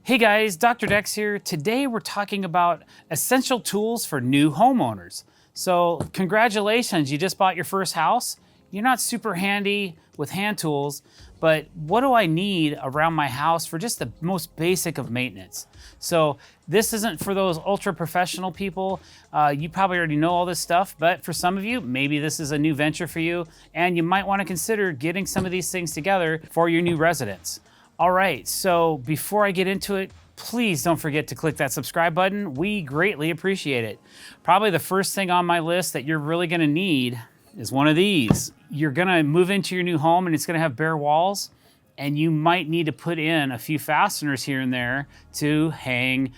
Hey guys, Dr. Decks here. Today we're talking about essential tools for new homeowners. So congratulations, you just bought your first house. You're not super handy with hand tools, but what do I need around my house for just the most basic of maintenance? So this isn't for those ultra professional people. You probably already know all this stuff, but for some of you, maybe this is a new venture for you, and you might want to consider getting some of these things together for your new residence. All right, so before I get into it, please don't forget to click that subscribe button. We greatly appreciate it. Probably the first thing on my list that you're really gonna need is one of these. You're gonna move into your new home and it's gonna have bare walls, and you might need to put in a few fasteners here and there to hang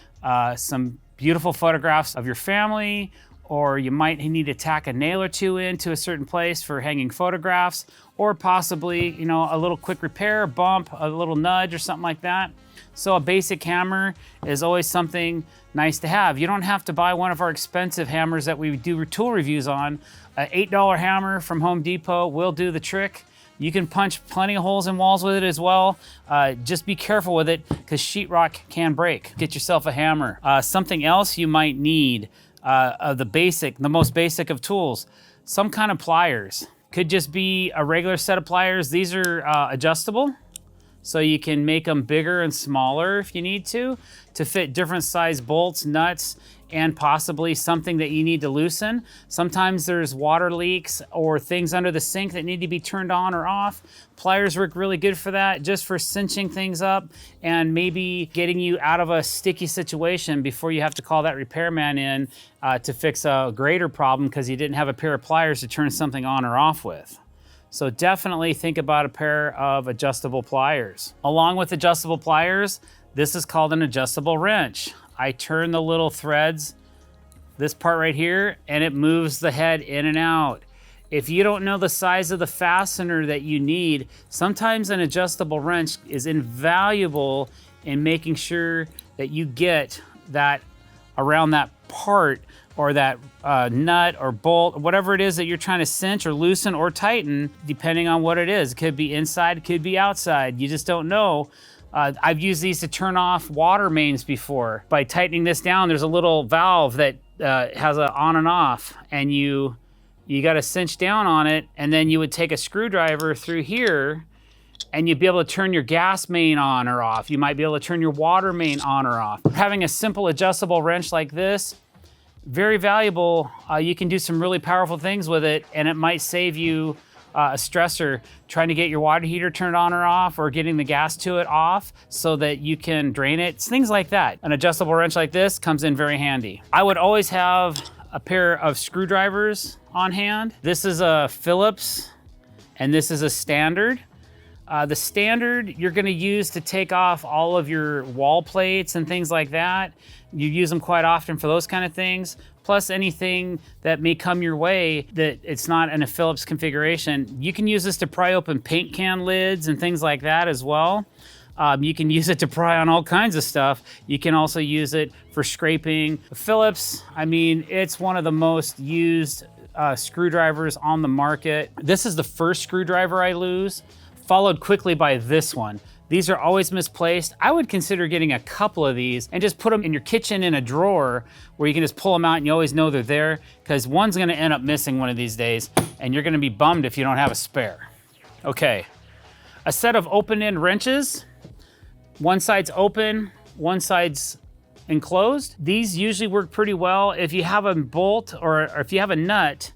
some beautiful photographs of your family, or you might need to tack a nail or two into a certain place for hanging photographs, or possibly, you know, a little quick repair, a bump, a little nudge or something like that. So a basic hammer is always something nice to have. You don't have to buy one of our expensive hammers that we do tool reviews on. An $8 hammer from Home Depot will do the trick. You can punch plenty of holes in walls with it as well. Just be careful with it because sheetrock can break. Get yourself a hammer. Something else you might need, the most basic of tools, some kind of pliers. Could just be a regular set of pliers. These are adjustable, so you can make them bigger and smaller if you need to fit different size bolts, nuts, and possibly something that you need to loosen. Sometimes there's water leaks or things under the sink that need to be turned on or off. Pliers work really good for that, just for cinching things up and maybe getting you out of a sticky situation before you have to call that repairman in to fix a greater problem because you didn't have a pair of pliers to turn something on or off with. So definitely think about a pair of adjustable pliers. Along with adjustable pliers, this is called an adjustable wrench. I turn the little threads, this part right here, and it moves the head in and out. If you don't know the size of the fastener that you need, sometimes an adjustable wrench is invaluable in making sure that you get that around that part or that nut or bolt, or whatever it is that you're trying to cinch or loosen or tighten, depending on what it is. It could be inside, it could be outside. You just don't know. I've used these to turn off water mains before. By tightening this down, there's a little valve that has an on and off, and you gotta cinch down on it, and then you would take a screwdriver through here, and you'd be able to turn your gas main on or off. You might be able to turn your water main on or off. Having a simple adjustable wrench like this, very valuable. You can do some really powerful things with it, and it might save you a stressor trying to get your water heater turned on or off, or getting the gas to it off so that you can drain it. It's things like that. An adjustable wrench like this comes in very handy. I would always have a pair of screwdrivers on hand. This is a Phillips, and this is a standard. The standard you're gonna use to take off all of your wall plates and things like that. You use them quite often for those kind of things. Plus anything that may come your way that it's not in a Phillips configuration. You can use this to pry open paint can lids and things like that as well. You can use it to pry on all kinds of stuff. You can also use it for scraping. Phillips, I mean, it's one of the most used screwdrivers on the market. This is the first screwdriver I lose, followed quickly by this one. These are always misplaced. I would consider getting a couple of these and just put them in your kitchen in a drawer where you can just pull them out and you always know they're there, because one's gonna end up missing one of these days and you're gonna be bummed if you don't have a spare. Okay, a set of open-end wrenches. One side's open, one side's enclosed. These usually work pretty well. If you have a bolt or if you have a nut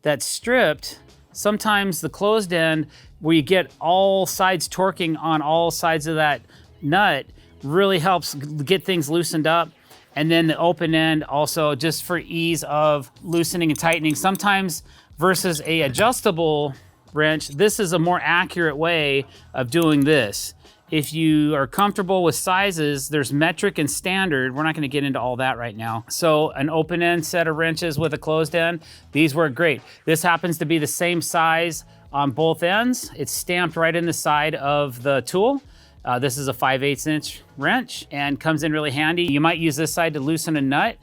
that's stripped, sometimes the closed end, where you get all sides torquing on all sides of that nut, really helps get things loosened up. And then the open end also, just for ease of loosening and tightening. Sometimes versus a adjustable wrench, this is a more accurate way of doing this. If you are comfortable with sizes, there's metric and standard. We're not gonna get into all that right now. So an open end set of wrenches with a closed end, these work great. This happens to be the same size on both ends. It's stamped right in the side of the tool. This is a 5/8 inch wrench and comes in really handy. You might use this side to loosen a nut,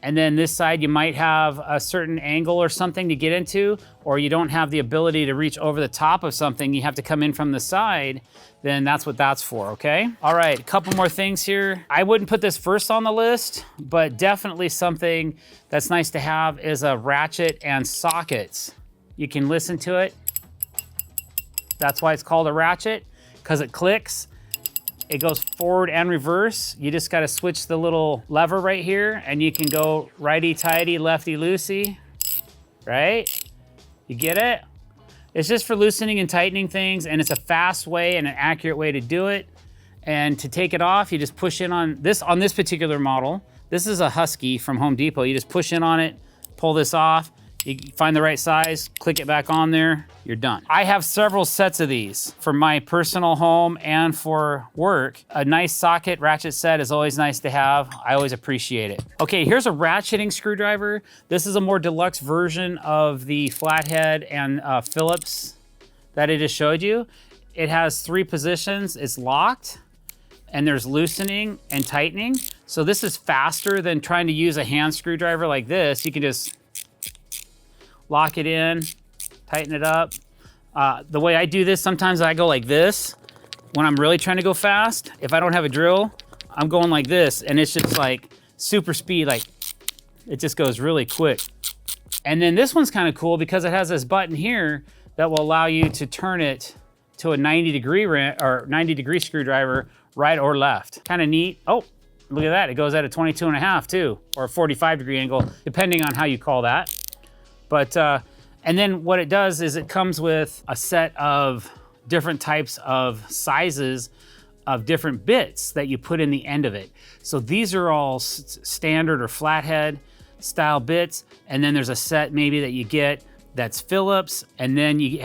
And then this side, you might have a certain angle or something to get into, or you don't have the ability to reach over the top of something, you have to come in from the side, then that's what that's for, okay? All right, a couple more things here. I wouldn't put this first on the list, but definitely something that's nice to have is a ratchet and sockets. You can listen to it. That's why it's called a ratchet, because it clicks. It goes forward and reverse. You just gotta switch the little lever right here and you can go righty-tighty, lefty-loosey, right? You get it? It's just for loosening and tightening things, and it's a fast way and an accurate way to do it. And to take it off, you just push in on this particular model. This is a Husky from Home Depot. You just push in on it, pull this off, you find the right size, click it back on there, you're done. I have several sets of these for my personal home and for work. A nice socket ratchet set is always nice to have. I always appreciate it. Okay, here's a ratcheting screwdriver. This is a more deluxe version of the flathead and Phillips that I just showed you. It has 3 positions. It's locked, and there's loosening and tightening. So this is faster than trying to use a hand screwdriver like this. You can just lock it in, tighten it up. The way I do this, sometimes I go like this. When I'm really trying to go fast, if I don't have a drill, I'm going like this, and it's just like super speed, like it just goes really quick. And then this one's kind of cool because it has this button here that will allow you to turn it to a 90-degree screwdriver, right or left. Kind of neat. Oh, look at that. It goes at a 22.5 too, or a 45-degree angle, depending on how you call that. But, and then what it does is it comes with a set of different types of sizes of different bits that you put in the end of it. So these are all standard or flathead style bits. And then there's a set maybe that you get that's Phillips, and then you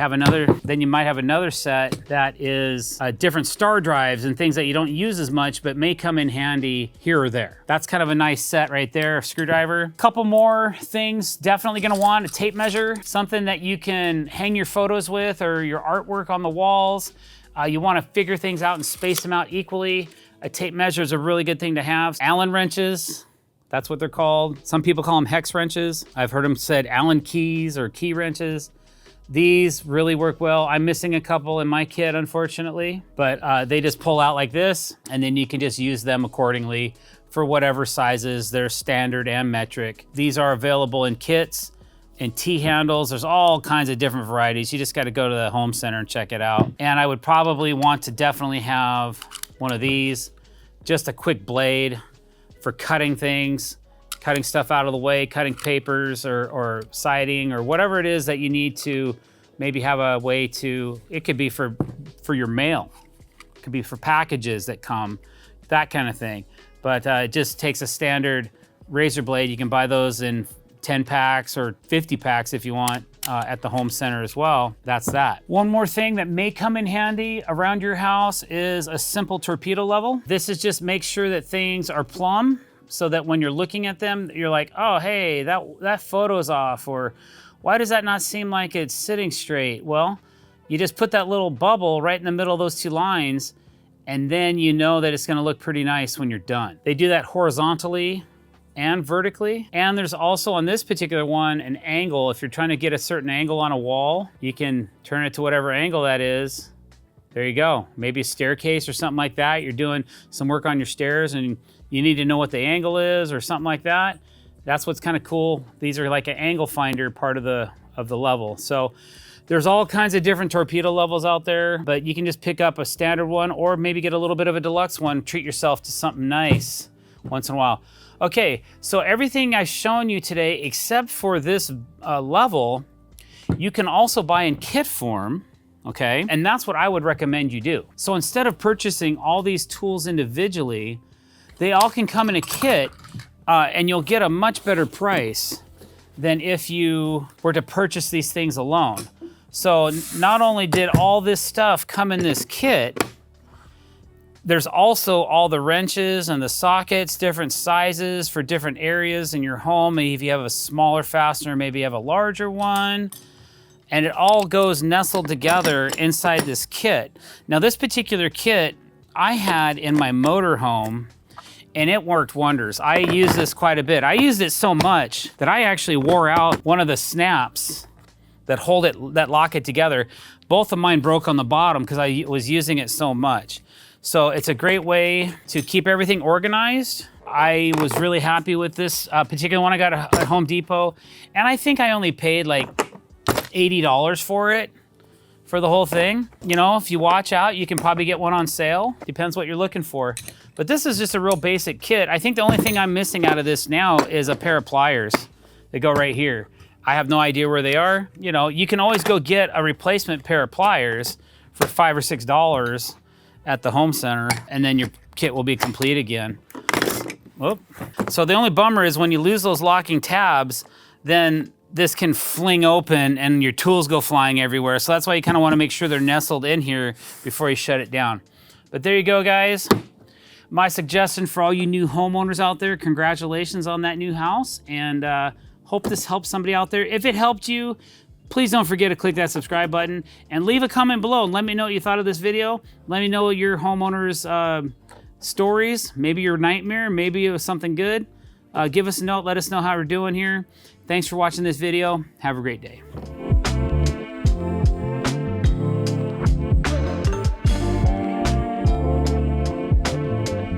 might have another set that is different star drives and things that you don't use as much, but may come in handy here or there. That's kind of a nice set right there, screwdriver. Couple more things, definitely gonna want a tape measure, something that you can hang your photos with or your artwork on the walls. You wanna figure things out and space them out equally. A tape measure is a really good thing to have. Allen wrenches, that's what they're called. Some people call them hex wrenches. I've heard them said Allen keys or key wrenches. These really work well. I'm missing a couple in my kit, unfortunately, but they just pull out like this, and then you can just use them accordingly for whatever sizes. They're standard and metric. These are available in kits and T-handles. There's all kinds of different varieties. You just gotta go to the home center and check it out. And I would probably want to definitely have one of these, just a quick blade for cutting things, cutting stuff out of the way, cutting papers or siding or whatever it is that you need to maybe have a way to, it could be for your mail. It could be for packages that come, that kind of thing. But it just takes a standard razor blade. You can buy those in 10 packs or 50 packs if you want at the home center as well. That's that. One more thing that may come in handy around your house is a simple torpedo level. This is just make sure that things are plumb so that when you're looking at them, you're like, oh, hey, that photo's off, or why does that not seem like it's sitting straight? Well, you just put that little bubble right in the middle of those 2 lines, and then you know that it's gonna look pretty nice when you're done. They do that horizontally and vertically. And there's also on this particular one, an angle. If you're trying to get a certain angle on a wall, you can turn it to whatever angle that is. There you go. Maybe a staircase or something like that. You're doing some work on your stairs and you need to know what the angle is or something like that. That's what's kind of cool. These are like an angle finder part of the level. So there's all kinds of different torpedo levels out there, but you can just pick up a standard one or maybe get a little bit of a deluxe one. Treat yourself to something nice once in a while. Okay, so everything I've shown you today, except for this level, you can also buy in kit form, okay? And that's what I would recommend you do. So instead of purchasing all these tools individually, they all can come in a kit and you'll get a much better price than if you were to purchase these things alone. So not only did all this stuff come in this kit, there's also all the wrenches and the sockets, different sizes for different areas in your home. Maybe if you have a smaller fastener, maybe you have a larger one. And it all goes nestled together inside this kit. Now this particular kit I had in my motor home and it worked wonders. I use this quite a bit. I used it so much that I actually wore out one of the snaps that that lock it together. Both of mine broke on the bottom because I was using it so much. So it's a great way to keep everything organized. I was really happy with this particular one I got at Home Depot, and I think I only paid like $80 for it, for the whole thing. You know, if you watch out, you can probably get one on sale. Depends what you're looking for. But this is just a real basic kit. I think the only thing I'm missing out of this now is a pair of pliers that go right here. I have no idea where they are. You know, you can always go get a replacement pair of pliers for $5 or $6 at the home center, and then your kit will be complete again. Whoop. So the only bummer is when you lose those locking tabs, then this can fling open and your tools go flying everywhere. So that's why you kind of want to make sure they're nestled in here before you shut it down. But there you go, guys. My suggestion for all you new homeowners out there, congratulations on that new house, and hope this helps somebody out there. If it helped you, please don't forget to click that subscribe button and leave a comment below and let me know what you thought of this video. Let me know your homeowners stories, maybe your nightmare, maybe it was something good. Give us a note, let us know how we're doing here. Thanks for watching this video. Have a great day.